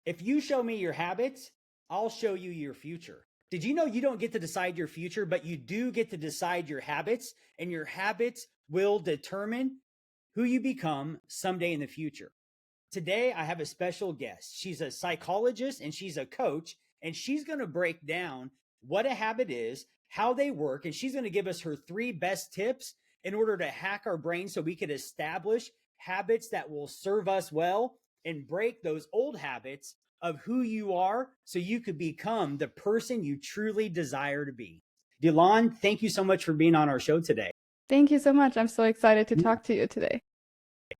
If you show me your habits, I'll show you your future. Did you know you don't get to decide your future, but you do get to decide your habits, and your habits will determine who you become someday in the future? Today, I have a special guest. She's a psychologist and she's a coach, and she's going to break down what a habit is, how they work, and she's going to give us her three best tips in order to hack our brain so we could establish habits that will serve us well and break those old habits of who you are so you could become the person you truly desire to be. Dilan, thank you so much for being on our show today. Thank you so much. I'm so excited to talk to you today.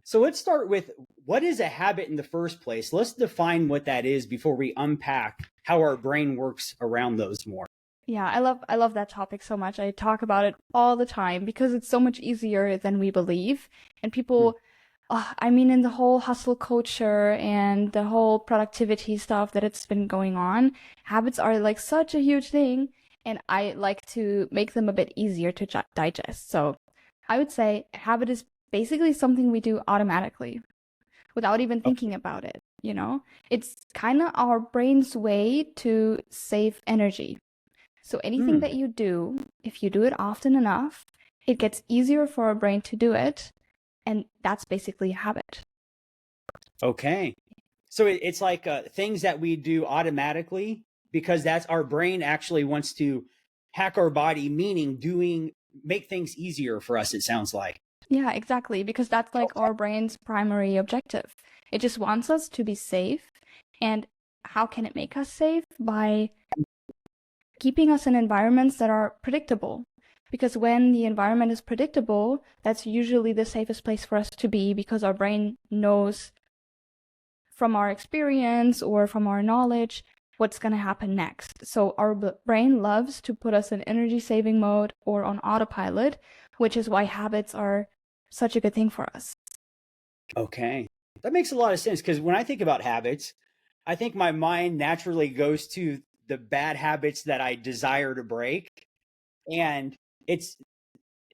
So let's start with, what is a habit in the first place? Let's define what that is before we unpack how our brain works around those more. Yeah, I love that topic so much. I talk about it all the time because it's so much easier than we believe. And people, in the whole hustle culture and the whole productivity stuff that it's been going on, habits are like such a huge thing. And I like to make them a bit easier to digest. So I would say a habit is basically something we do automatically without even thinking about it, you know? It's kind of our brain's way to save energy. So anything that you do, if you do it often enough, it gets easier for our brain to do it. And that's basically a habit. Okay. So it's like things that we do automatically because that's our brain actually wants to hack our body, meaning make things easier for us, it sounds like. Yeah, exactly. Because that's like our brain's primary objective. It just wants us to be safe. And how can it make us safe? By keeping us in environments that are predictable. Because when the environment is predictable, that's usually the safest place for us to be because our brain knows from our experience or from our knowledge what's going to happen next. So our brain loves to put us in energy saving mode or on autopilot, which is why habits are such a good thing for us. Okay. That makes a lot of sense because when I think about habits, I think my mind naturally goes to the bad habits that I desire to break. And it's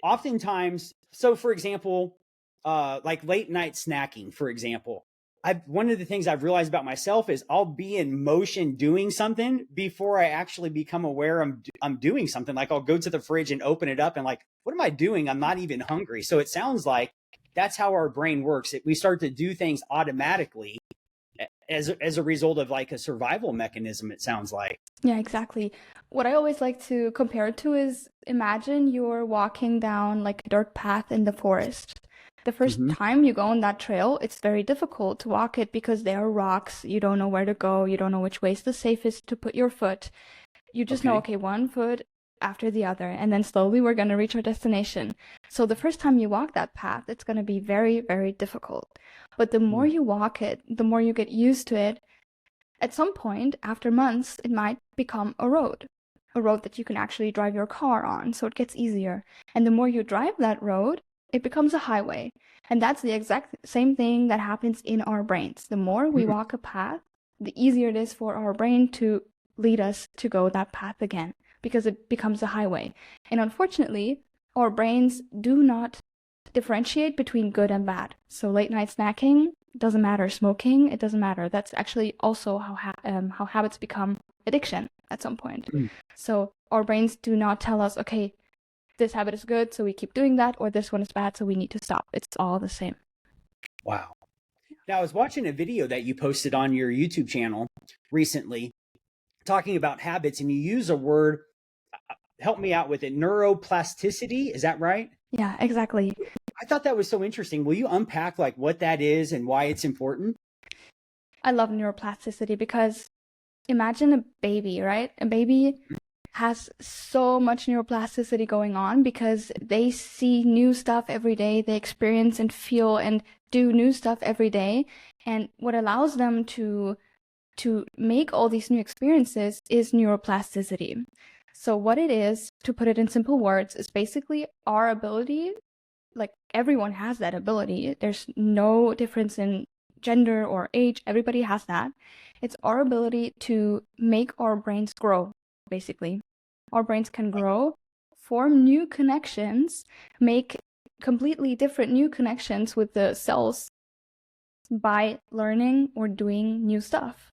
oftentimes, so for example, like late night snacking, for example. One of the things I've realized about myself is I'll be in motion doing something before I actually become aware I'm doing something. Like I'll go to the fridge and open it up and like, what am I doing? I'm not even hungry. So it sounds like that's how our brain works. We start to do things automatically as a result of like a survival mechanism, it sounds like. Yeah, exactly. What I always like to compare it to is, imagine you're walking down like a dirt path in the forest. The first time you go on that trail, it's very difficult to walk it because there are rocks. You don't know where to go. You don't know which way is the safest to put your foot. You just know, okay, one foot after the other, and then slowly we're going to reach our destination. So the first time you walk that path, it's going to be very, very difficult. But the more you walk it, the more you get used to it. At some point, after months, it might become a road that you can actually drive your car on, so it gets easier. And the more you drive that road, it becomes a highway. And that's the exact same thing that happens in our brains. The more we walk a path, the easier it is for our brain to lead us to go that path again, because it becomes a highway. And unfortunately, our brains do not differentiate between good and bad. So late night snacking doesn't matter. Smoking, it doesn't matter. That's actually also how habits become addiction at some point. So our brains do not tell us, okay, this habit is good, so we keep doing that, or this one is bad, so we need to stop. It's all the same. Wow. Now, I was watching a video that you posted on your YouTube channel recently talking about habits, and you use a word, help me out with it, neuroplasticity. Is that right? Yeah, exactly. I thought that was so interesting. Will you unpack like what that is and why it's important? I love neuroplasticity because imagine a baby, right? A baby has so much neuroplasticity going on because they see new stuff every day. They experience and feel and do new stuff every day. And what allows them to make all these new experiences is neuroplasticity. So what it is, to put it in simple words, is basically our ability, like everyone has that ability. There's no difference in gender or age. Everybody has that. It's our ability to make our brains grow, basically. Our brains can grow, form new connections, make completely different new connections with the cells by learning or doing new stuff.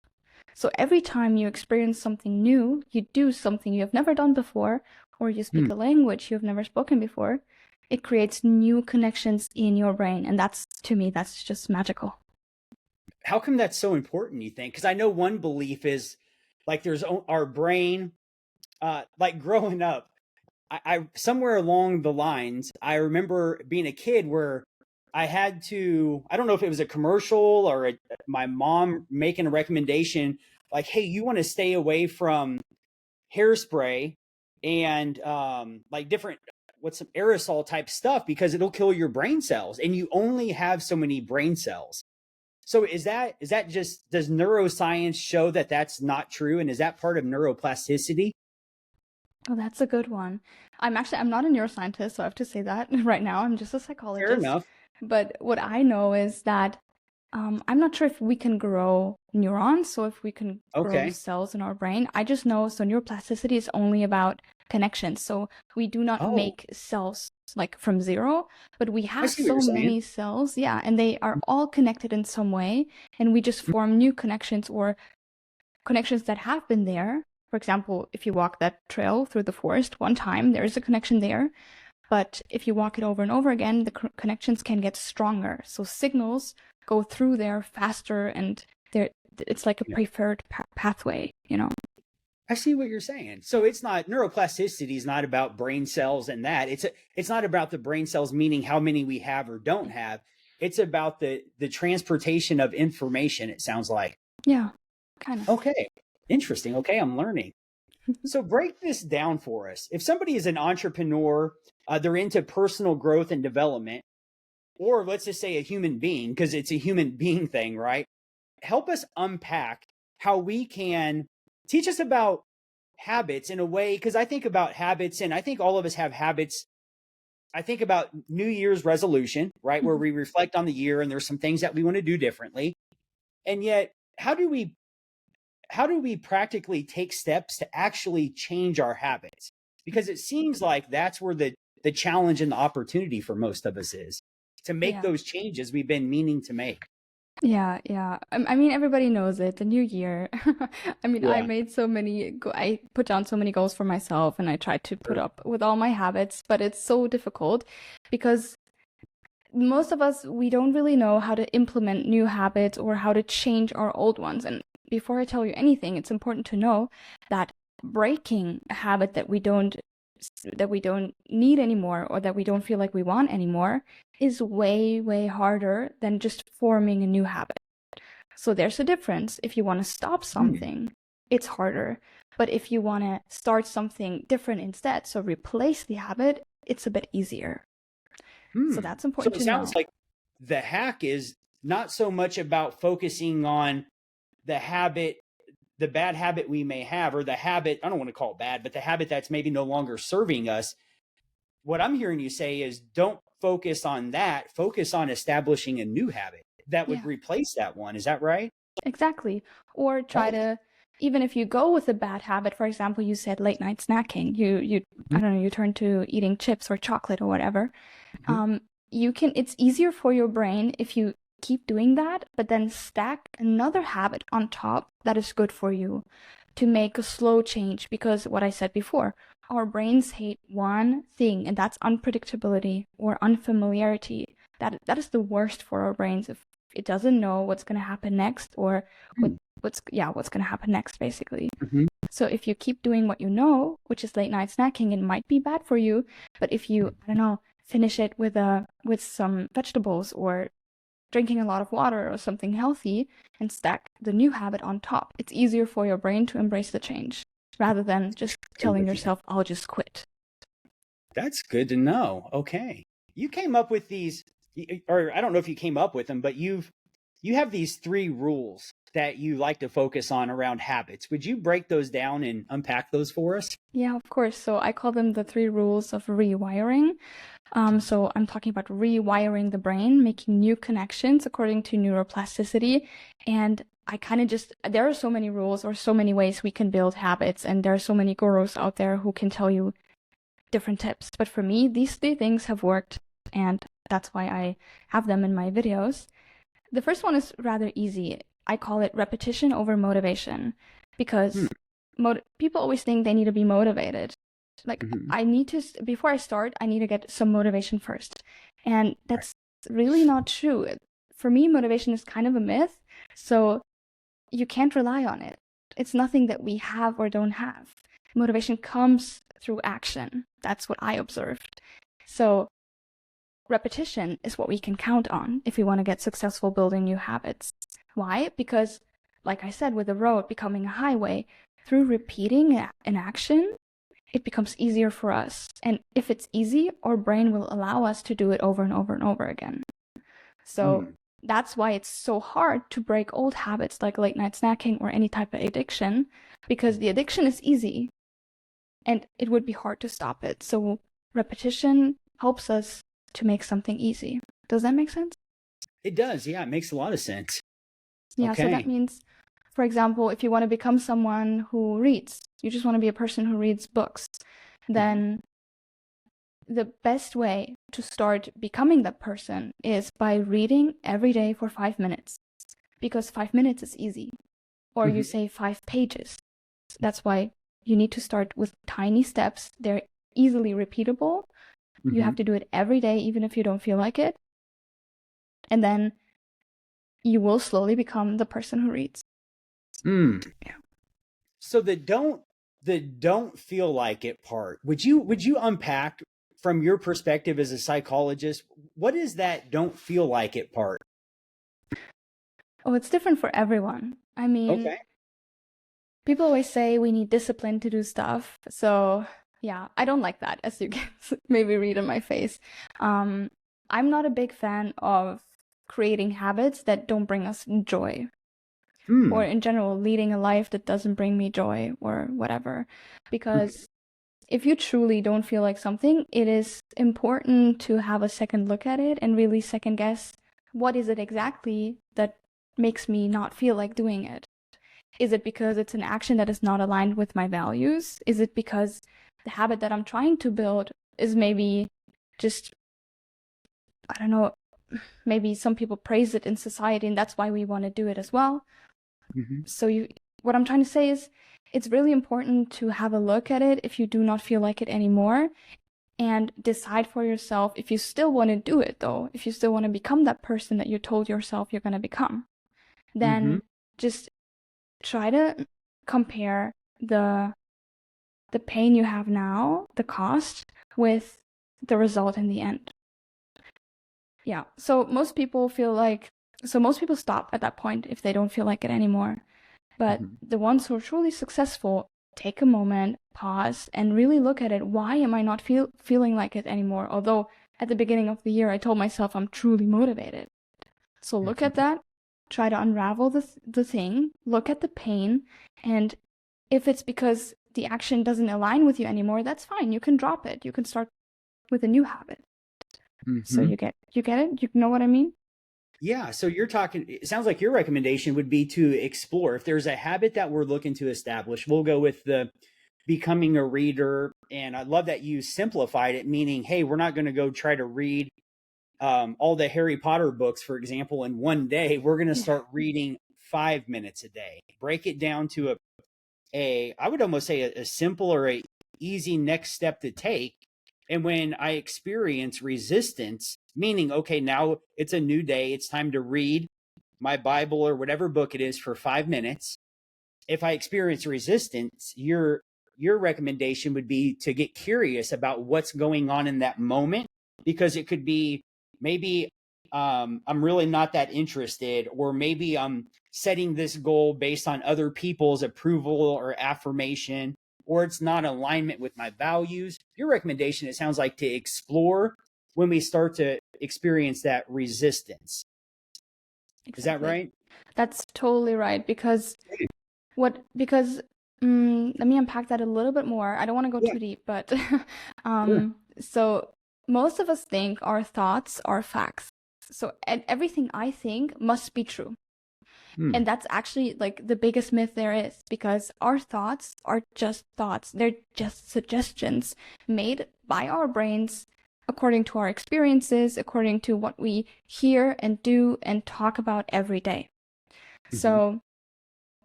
So every time you experience something new, you do something you have never done before, or you speak a language you've never spoken before, it creates new connections in your brain. And that's, to me, that's just magical. How come that's so important, you think? Because I know one belief is like there's our brain, like growing up, I somewhere along the lines, I remember being a kid where I had to, I don't know if it was a commercial or my mom making a recommendation like, hey, you want to stay away from hairspray and like different, what's some aerosol type stuff because it'll kill your brain cells and you only have so many brain cells. So is that just, does neuroscience show that that's not true? And is that part of neuroplasticity? Oh, that's a good one. I'm not a neuroscientist, so I have to say that right now. I'm just a Fair psychologist. enough. But what I know is that I'm not sure if we can grow neurons, so if we can grow Okay. cells in our brain. I just know, so neuroplasticity is only about connections. So we do not Oh, make cells like from zero, but we I have see what so you're saying. many cells, yeah, and they are all connected in some way, and we just form new connections or connections that have been there. For example, if you walk that trail through the forest one time, there is a connection there. But if you walk it over and over again, the connections can get stronger. So signals go through there faster, and it's like a Yeah. preferred pathway, you know? I see what you're saying. So it's not, neuroplasticity is not about brain cells and that. It's not about the brain cells meaning how many we have or don't have. It's about the transportation of information, it sounds like. Yeah, kind of. Okay. Interesting. Okay, I'm learning. So break this down for us. If somebody is an entrepreneur, they're into personal growth and development, or let's just say a human being, because it's a human being thing, right? Help us unpack how we can teach us about habits in a way, because I think about habits and I think all of us have habits. I think about New Year's resolution, right? Where Mhm. we reflect on the year and there's some things that we want to do differently. And yet, how do we practically take steps to actually change our habits? Because it seems like that's where the challenge and the opportunity for most of us is to make Yeah. those changes we've been meaning to make. Yeah, yeah. I mean, everybody knows it. The new year. I mean, I Yeah. made so many, I put down so many goals for myself, and I tried to put Sure. up with all my habits, but it's so difficult because most of us, we don't really know how to implement new habits or how to change our old ones. And before I tell you anything, it's important to know that breaking a habit that we don't need anymore or that we don't feel like we want anymore is way, way harder than just forming a new habit. So there's a difference. If you want to stop Hmm. something, it's harder. But if you want to start something different instead, so replace the habit, it's a bit easier. So Hmm. that's So important it to know. sounds like the hack is not so much about focusing on the habit, the bad habit we may have, or the habit, I don't want to call it bad, but the habit that's maybe no longer serving us. What I'm hearing you say is don't focus on that, focus on establishing a new habit that would Yeah. replace that one. Is that right? Exactly. Or try Oh, to, even if you go with a bad habit, for example, you said late night snacking, I mhm, don't know, you turn to eating chips or chocolate or whatever. mhm. It's easier for your brain if you keep doing that, but then stack another habit on top that is good for you to make a slow change. Because what I said before, our brains hate one thing, and that's unpredictability or unfamiliarity. That is the worst for our brains if it doesn't know what's going to happen next or Hmm. what's going to happen next, basically. Mhm. So if you keep doing what you know, which is late night snacking, it might be bad for you. But if you, I don't know, finish it with some vegetables or drinking a lot of water or something healthy and stack the new habit on top, it's easier for your brain to embrace the change rather than just I'm telling with you. yourself, I'll just quit. That's good to know. Okay. You came up with these, or I don't know if you came up with them, but you have these three rules that you like to focus on around habits. Would you break those down and unpack those for us? Yeah, of course. So I call them the three rules of rewiring. So I'm talking about rewiring the brain, making new connections according to neuroplasticity. And I kind of just, there are so many rules or so many ways we can build habits, and there are so many gurus out there who can tell you different tips. But for me, these three things have worked, and that's why I have them in my videos. The first one is rather easy. I call it repetition over motivation, because people always think they need to be motivated. Like, I need to, before I start, I need to get some motivation first. And that's really not true. For me, motivation is kind of a myth, so you can't rely on it. It's nothing that we have or don't have. Motivation comes through action. That's what I observed. So repetition is what we can count on if we want to get successful building new habits. Why? Because, like I said, with the road becoming a highway, through repeating an action, it becomes easier for us. And if it's easy, our brain will allow us to do it over and over and over again. So that's why it's so hard to break old habits like late night snacking or any type of addiction, because the addiction is easy and it would be hard to stop it. So repetition helps us to make something easy. Does that make sense? It does. Yeah, it makes a lot of sense. Yeah, so that means, for example, if you want to become someone who reads, you just want to be a person who reads books, then the best way to start becoming that person is by reading every day for 5 minutes, because 5 minutes is easy. Or you say 5 pages. That's why you need to start with tiny steps. They're easily repeatable. You have to do it every day, even if you don't feel like it. And then you will slowly become the person who reads. Yeah. So the don't feel like it part, would you unpack from your perspective as a psychologist, what is that don't feel like it part? Oh, it's different for everyone. I mean, people always say we need discipline to do stuff. So yeah, I don't like that, as you can maybe read in my face. I'm not a big fan of creating habits that don't bring us joy. Or in general, leading a life that doesn't bring me joy or whatever. Because if you truly don't feel like something, it is important to have a second look at it and really second guess, what is it exactly that makes me not feel like doing it? Is it because it's an action that is not aligned with my values? Is it because the habit that I'm trying to build is maybe just, I don't know, maybe some people praise it in society and that's why we want to do it as well? So what I'm trying to say is, it's really important to have a look at it if you do not feel like it anymore, and decide for yourself if you still want to do it, though. If you still want to become that person that you told yourself you're going to become, then just try to compare the pain you have now, the cost, with the result in the end. Yeah, so most people stop at that point if they don't feel like it anymore. But the ones who are truly successful take a moment, pause, and really look at it. Why am I not feeling like it anymore? Although at the beginning of the year, I told myself I'm truly motivated. So look at that, try to unravel the thing, look at the pain, and if it's because the action doesn't align with you anymore, that's fine. You can drop it. You can start with a new habit. So you get it? You know what I mean? Yeah. So it sounds like your recommendation would be to explore. If there's a habit that we're looking to establish, we'll go with the becoming a reader. And I love that you simplified it, meaning, hey, we're not going to go try to read all the Harry Potter books, for example, in one day. We're going to start reading 5 minutes a day. Break it down to I would almost say a simple or a easy next step to take. And when I experience resistance, meaning, okay, now it's a new day, it's time to read my Bible or whatever book it is for 5 minutes. If I experience resistance, your recommendation would be to get curious about what's going on in that moment, because it could be maybe I'm really not that interested, or maybe I'm setting this goal based on other people's approval or affirmation, or it's not in alignment with my values. Your recommendation, it sounds like, to explore when we start to experience that resistance. Exactly. Is that right? That's totally right. Because let me unpack that a little bit more. I don't want to go too deep, but so most of us think our thoughts are facts. So everything I think must be true. And that's actually like the biggest myth there is, because our thoughts are just thoughts. They're just suggestions made by our brains according to our experiences, according to what we hear and do and talk about every day. So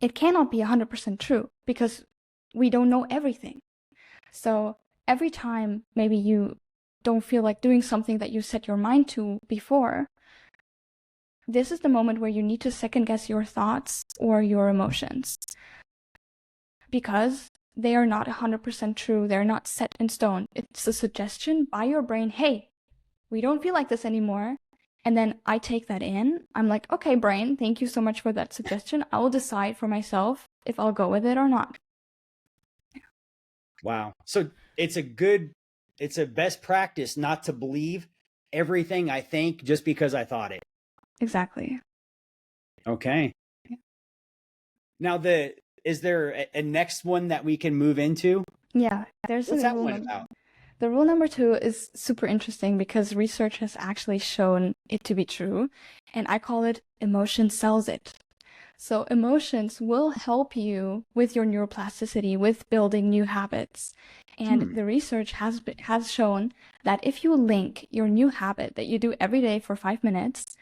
it cannot be 100% true because we don't know everything. So every time maybe you don't feel like doing something that you set your mind to before, this is the moment where you need to second guess your thoughts or your emotions, because they are not 100% true. They're not set in stone. It's a suggestion by your brain. Hey, we don't feel like this anymore. And then I take that in. I'm like, okay, brain, thank you so much for that suggestion. I will decide for myself if I'll go with it or not. Wow. So it's a best practice not to believe everything I think just because I thought it. Exactly. Okay. Yeah. Now, is there a next one that we can move into? Yeah. What's that one about? The rule number 2 is super interesting because research has actually shown it to be true. And I call it emotion sells it. So emotions will help you with your neuroplasticity, with building new habits. And the research has shown that if you link your new habit that you do every day for 5 minutes,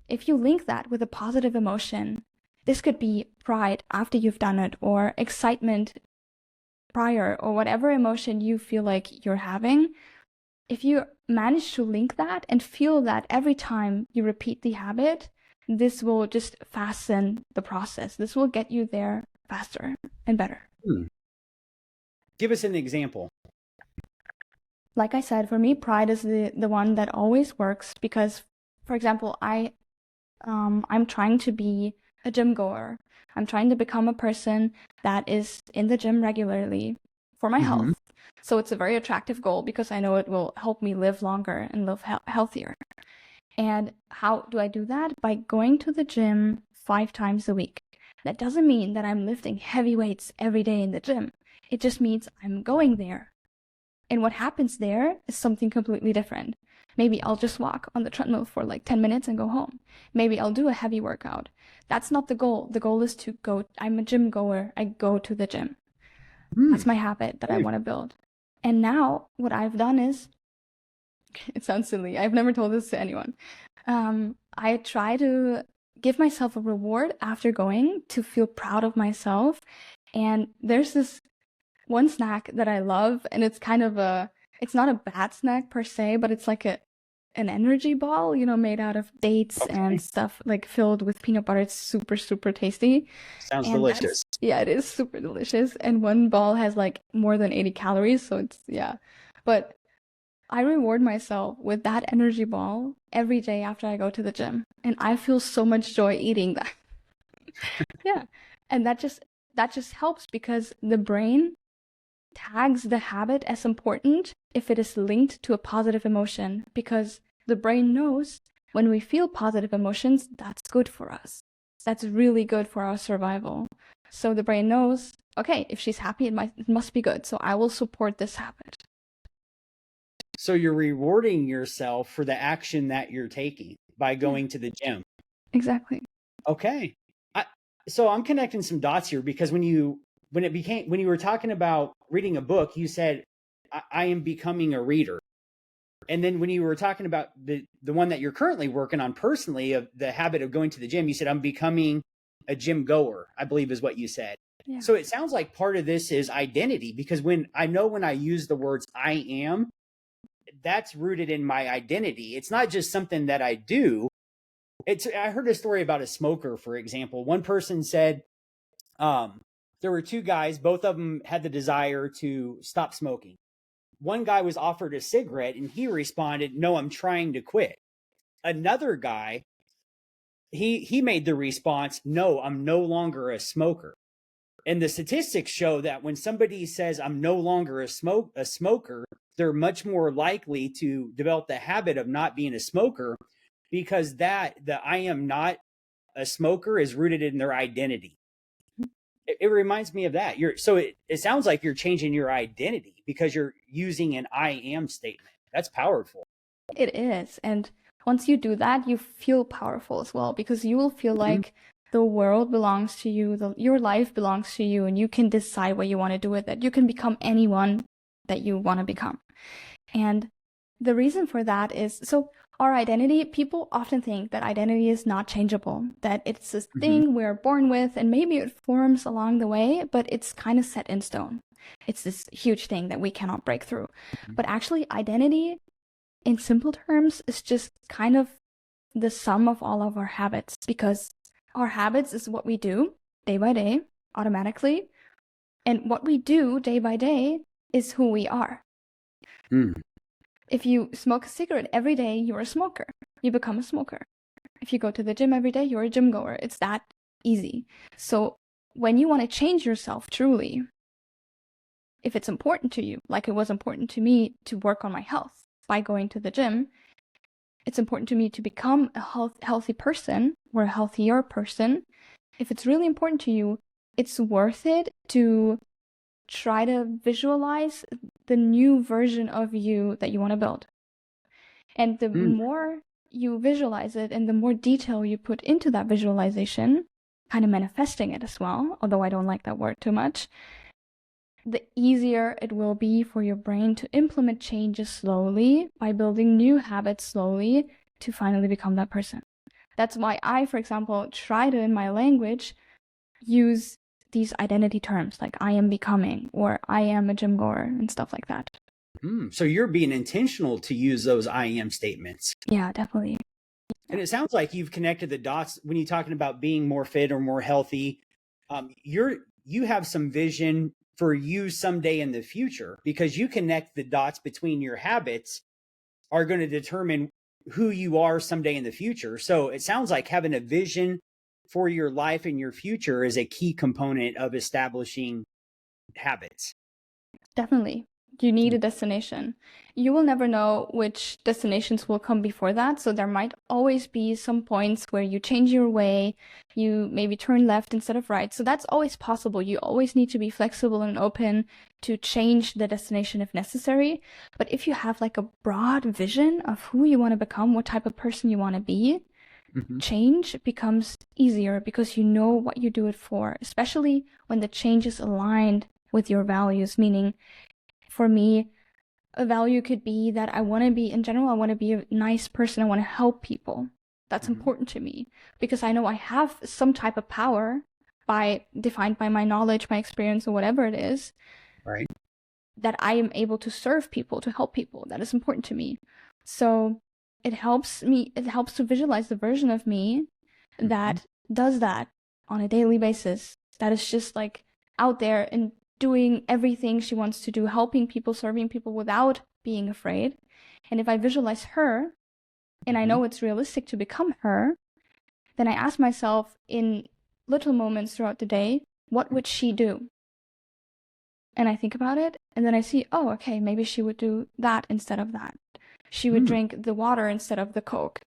if you link that with a positive emotion, this could be pride after you've done it, or excitement prior, or whatever emotion you feel like you're having. If you manage to link that and feel that every time you repeat the habit, this will just fasten the process. This will get you there faster and better. Give us an example. Like I said, for me, pride is the one that always works because, for example, I'm trying to be a gym goer. I'm trying to become a person that is in the gym regularly for my health. So it's a very attractive goal because I know it will help me live longer and live healthier. And how do I do that? By going to the gym 5 times a week. That doesn't mean that I'm lifting heavy weights every day in the gym. It just means I'm going there. And what happens there is something completely different. Maybe I'll just walk on the treadmill for like 10 minutes and go home. Maybe I'll do a heavy workout. That's not the goal. The goal is to go. I'm a gym goer. I go to the gym. That's my habit that I want to build. And now what I've done is, it sounds silly. I've never told this to anyone. I try to give myself a reward after going to feel proud of myself. And there's this one snack that I love, and it's kind of it's not a bad snack per se, but it's like an energy ball, made out of dates and stuff, like filled with peanut butter. It's super, super tasty. Sounds delicious. Yeah, it is super delicious. And one ball has like more than 80 calories. So it's, yeah. But I reward myself with that energy ball every day after I go to the gym. And I feel so much joy eating that. Yeah. And that just helps because the brain tags the habit as important if it is linked to a positive emotion, because the brain knows when we feel positive emotions, that's good for us. That's really good for our survival. So the brain knows, okay, if she's happy, it must be good. So I will support this habit. So you're rewarding yourself for the action that you're taking by going to the gym. Exactly. Okay. So I'm connecting some dots here because when you were talking about reading a book, you said, I am becoming a reader. And then when you were talking about the one that you're currently working on personally, of the habit of going to the gym, you said, I'm becoming a gym goer, I believe is what you said. Yeah. So it sounds like part of this is identity, because when I use the words I am, that's rooted in my identity. It's not just something that I do. I heard a story about a smoker, for example. One person said, there were 2 guys, both of them had the desire to stop smoking. One guy was offered a cigarette and he responded, no, I'm trying to quit. Another guy, he made the response, no, I'm no longer a smoker. And the statistics show that when somebody says I'm no longer a smoker, they're much more likely to develop the habit of not being a smoker, because the I am not a smoker is rooted in their identity. It reminds me of that. So it sounds like you're changing your identity because you're using an I am statement. That's powerful. It is. And once you do that, you feel powerful as well, because you will feel like the world belongs to you, your life belongs to you, and you can decide what you want to do with it. You can become anyone that you want to become. And The reason for that is, so our identity, people often think that identity is not changeable, that it's this thing we're born with and maybe it forms along the way, but it's kind of set in stone. It's this huge thing that we cannot break through. But actually, identity, in simple terms, is just kind of the sum of all of our habits, because our habits is what we do day by day, automatically. And what we do day by day is who we are. If you smoke a cigarette every day, you're a smoker. You become a smoker. If you go to the gym every day, you're a gym goer. It's that easy. So when you want to change yourself truly, if it's important to you, like it was important to me to work on my health by going to the gym, it's important to me to become a healthy person or a healthier person. If it's really important to you, it's worth it to try to visualize the new version of you that you want to build. And the more you visualize it and the more detail you put into that visualization, kind of manifesting it as well, although I don't like that word too much, the easier it will be for your brain to implement changes slowly by building new habits slowly to finally become that person. That's why I, for example, try to, in my language, use these identity terms like I am becoming or I am a gym goer and stuff like that. So you're being intentional to use those I am statements. Yeah, definitely. And it sounds like you've connected the dots when you're talking about being more fit or more healthy. You have some vision for you someday in the future, because you connect the dots between your habits are going to determine who you are someday in the future. So it sounds like having a vision for your life and your future is a key component of establishing habits. Definitely. You need a destination. You will never know which destinations will come before that. So there might always be some points where you change your way, you maybe turn left instead of right. So that's always possible. You always need to be flexible and open to change the destination if necessary. But if you have like a broad vision of who you want to become, what type of person you want to be, change becomes easier because you know what you do it for, especially when the change is aligned with your values. Meaning, for me, a value could be that I want to be, in general, I want to be a nice person. I want to help people. That's important to me because I know I have some type of power defined by my knowledge, my experience, or whatever it is. Right. That I am able to serve people, to help people. That is important to me. So it helps to visualize the version of me that does that on a daily basis. That is just like out there and doing everything she wants to do, helping people, serving people without being afraid. And if I visualize her and I know it's realistic to become her, then I ask myself in little moments throughout the day, what would she do? And I think about it, and then I see, oh, okay, maybe she would do that instead of that. She would drink the water instead of the Coke,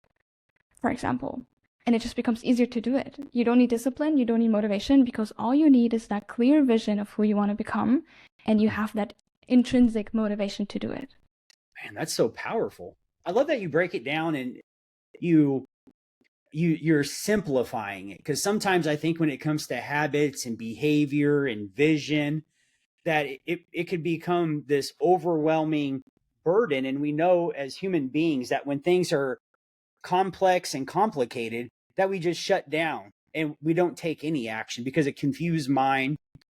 for example. And it just becomes easier to do it. You don't need discipline, you don't need motivation, because all you need is that clear vision of who you want to become, and you have that intrinsic motivation to do it. Man, that's so powerful. I love that you break it down and you're simplifying it, because sometimes I think when it comes to habits and behavior and vision, that it could become this overwhelming burden. And we know as human beings that when things are complex and complicated, that we just shut down and we don't take any action because a confused mind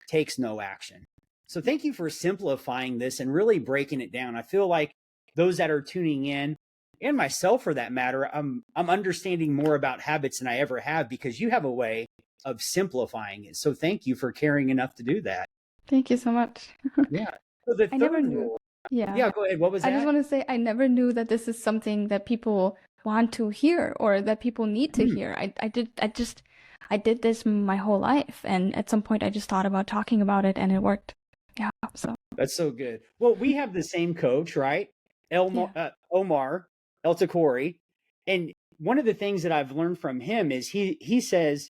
takes no action. So thank you for simplifying this and really breaking it down. I feel like those that are tuning in, and myself for that matter, I'm understanding more about habits than I ever have because you have a way of simplifying it. So thank you for caring enough to do that. Thank you so much. Yeah. So the I never third knew. rule. Yeah. Yeah, go ahead. What was that? I just want to say I never knew that this is something that people want to hear or that people need to hear. I did this my whole life, and at some point I just thought about talking about it and it worked. Yeah, so That's so good. Well, we have the same coach, right? Omar El Takori. And one of the things that I've learned from him is he says,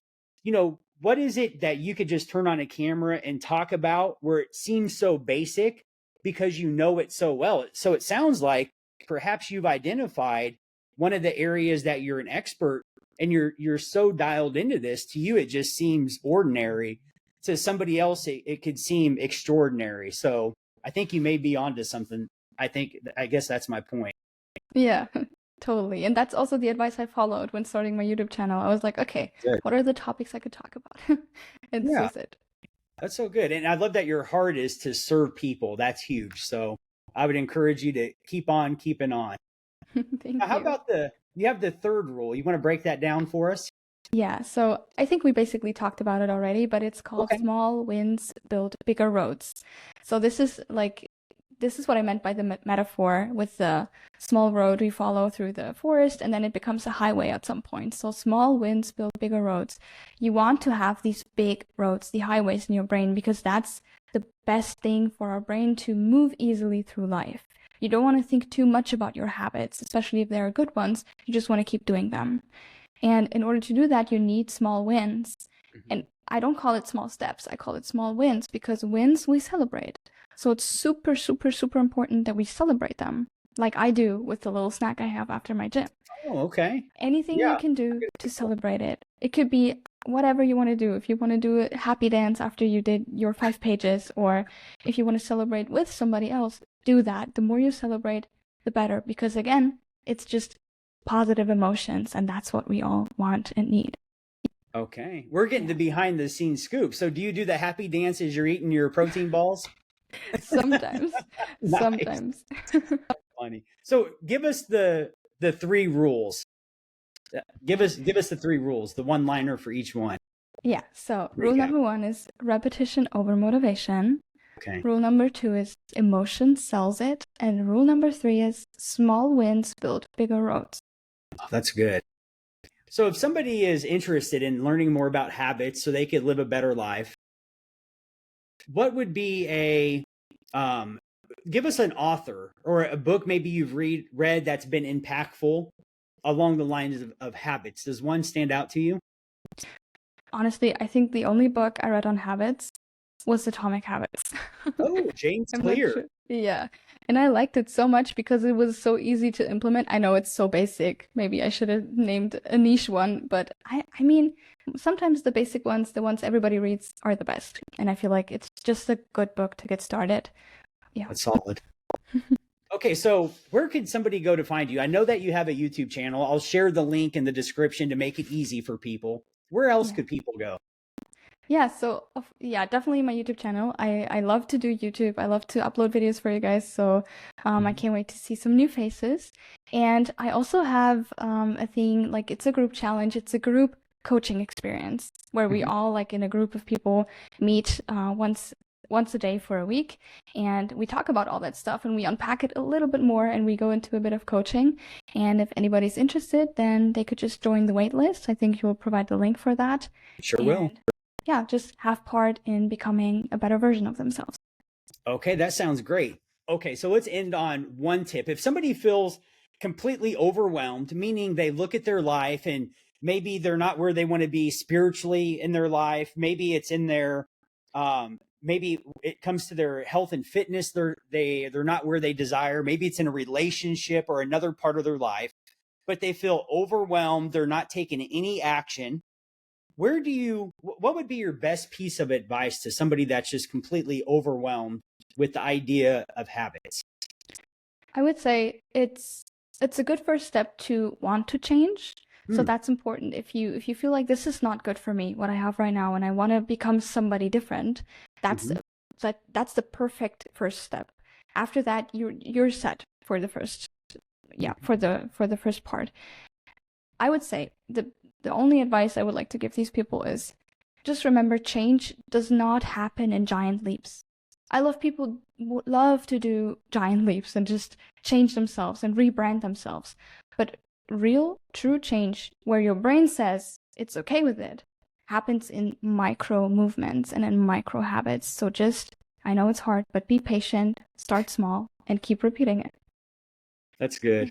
what is it that you could just turn on a camera and talk about where it seems so basic because you know it so well? So it sounds like perhaps you've identified one of the areas that you're an expert and you're so dialed into this. To you, it just seems ordinary. To somebody else, it could seem extraordinary. So I think you may be onto something. I guess that's my point. Yeah, totally. And that's also the advice I followed when starting my YouTube channel. I was like, okay, Good. what are the topics I could talk about? And this Yeah, was it. that's so good. And I love that your heart is to serve people. That's huge. So I would encourage you to keep on keeping on. Now, Thank how you. about you have the third rule? You want to break that down for us? Yeah, so I think we basically talked about it already, but it's called Okay. Small Wins Build Bigger Roads. So this is what I meant by the metaphor with the small road we follow through the forest and then it becomes a highway at some point. So small wins build bigger roads. You want to have these big roads, the highways in your brain, because that's the best thing for our brain to move easily through life. You don't want to think too much about your habits, especially if they're good ones. You just want to keep doing them. And in order to do that, you need small wins. Mhm. And I don't call it small steps, I call it small wins because wins we celebrate. So it's super, super, super important that we celebrate them, like I do with the little snack I have after my gym. Oh, okay. Anything you Yeah. can do to celebrate it. It could be whatever you want to do. If you want to do a happy dance after you did your 5 pages, or if you want to celebrate with somebody else, do that. The more you celebrate, the better. Because again, it's just positive emotions, and that's what we all want and need. Okay. We're getting Yeah. the behind the scenes scoop. So do you do the happy dance as you're eating your protein balls? Sometimes. Nice. Sometimes. Funny. So give us the three rules. Give us the three rules, the one liner for each one. Yeah, so rule Recap. number 1 is repetition over motivation. Okay. Rule number 2 is emotion sells it. And rule number 3 is small wins build bigger roads. Oh, that's good. So if somebody is interested in learning more about habits so they could live a better life, what would be give us an author or a book maybe you've read that's been impactful along the lines of habits. Does one stand out to you? Honestly, I think the only book I read on habits was Atomic Habits. Oh, James I'm not Clear. sure. Yeah. And I liked it so much because it was so easy to implement. I know it's so basic. Maybe I should have named a niche one, but I mean, sometimes the basic ones, the ones everybody reads, are the best. And I feel like it's just a good book to get started. Yeah. That's solid. Okay, so where could somebody go to find you? I know that you have a YouTube channel. I'll share the link in the description to make it easy for people. Where else Yeah. could people go? Yeah, so yeah, definitely my YouTube channel. I love to do YouTube. I love to upload videos for you guys. So I can't wait to see some new faces. And I also have a thing like it's a group challenge. It's a group coaching experience where we Mhm. all like in a group of people meet once a day for a week and we talk about all that stuff and we unpack it a little bit more and we go into a bit of coaching. And if anybody's interested, then they could just join the waitlist. I think you'll provide the link for that. Sure will. And yeah, just have part in becoming a better version of themselves. Okay, that sounds great. Okay, so let's end on one tip. If somebody feels completely overwhelmed, meaning they look at their life and maybe they're not where they want to be spiritually in their life, maybe it's in their maybe it comes to their health and fitness, they're not where they desire, maybe it's in a relationship or another part of their life, but they feel overwhelmed, they're not taking any action. What would be your best piece of advice to somebody that's just completely overwhelmed with the idea of habits? I would say it's a good first step to want to change. So Hmm. that's important. If you feel like this is not good for me, what I have right now, and I want to become somebody different, that's Mhm. that's the perfect first step. After that, you're set for the first yeah for the first part. I would say the only advice I would like to give these people is just remember change does not happen in giant leaps. I love people love to do giant leaps and just change themselves and rebrand themselves. But real, true change, where your brain says it's okay with it, happens in micro movements and in micro habits. So just, I know it's hard, but be patient, start small, and keep repeating it. That's good.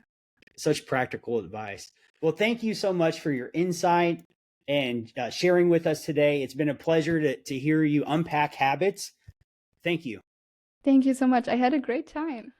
Such practical advice. Well, thank you so much for your insight and sharing with us today. It's been a pleasure to hear you unpack habits. Thank you. Thank you so much. I had a great time.